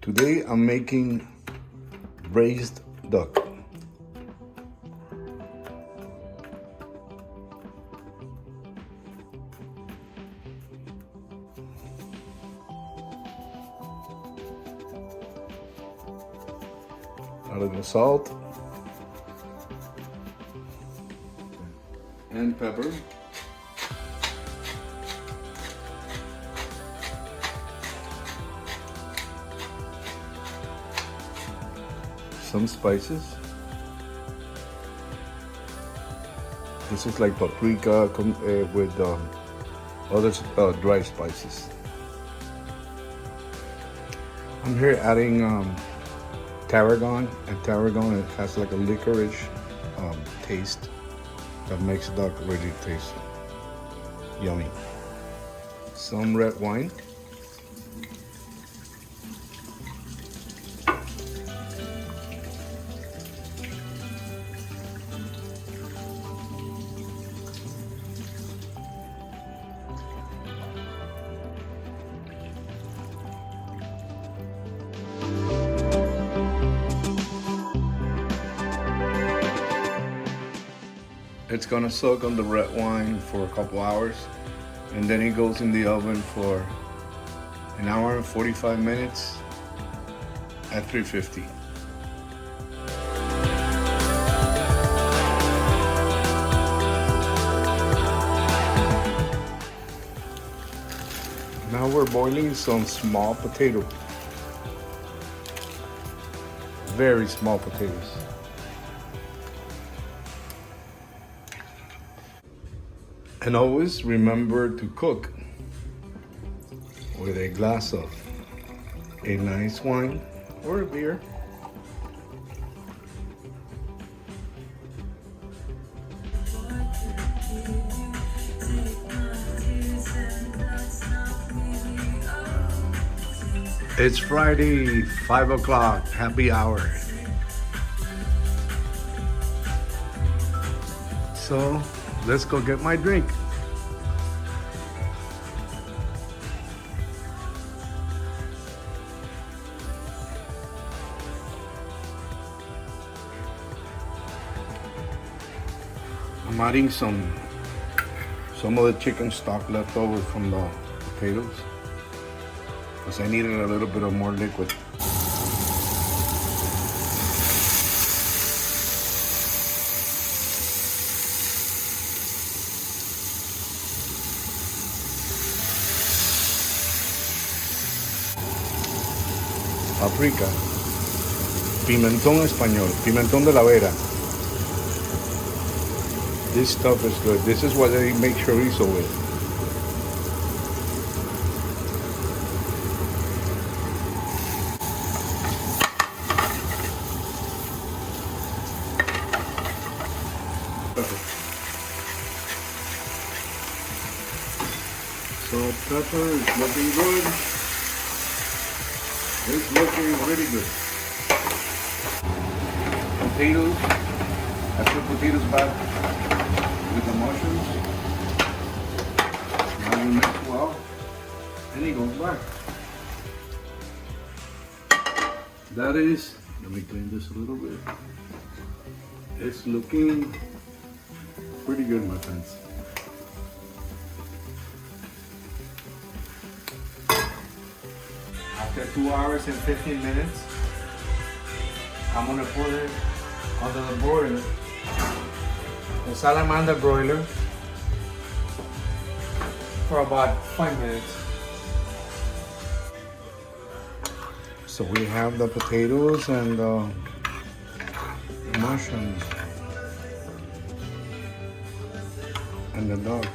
Today I'm making braised duck. A little salt and pepper. Some spices. This is like paprika with other dry spices. I'm here adding tarragon, and tarragon, it has like a licorice taste that makes duck really taste yummy. Some red wine. It's gonna soak on the red wine for a couple hours, and then it goes in the oven for an hour and 45 minutes at 350. Now we're boiling some small potatoes. Very small potatoes. And always remember to cook with a glass of a nice wine or a beer. It's Friday, 5 o'clock, happy hour. So let's go get my drink. I'm adding some of the chicken stock left over from the potatoes because I needed a little bit of more liquid. Paprika, pimentón español, pimentón de la vera. This stuff is good. This is what they make chorizo with. Pepper. So pepper is looking good. It's looking really good. Potatoes. I put potatoes back with the mushrooms. Now you mix well, and it goes back. That is, let me clean this a little bit. It's looking pretty good, my friends. After 2 hours and 15 minutes, I'm gonna put it under the broiler, the salamander broiler, for about 5 minutes. So we have the potatoes and the mushrooms and the duck.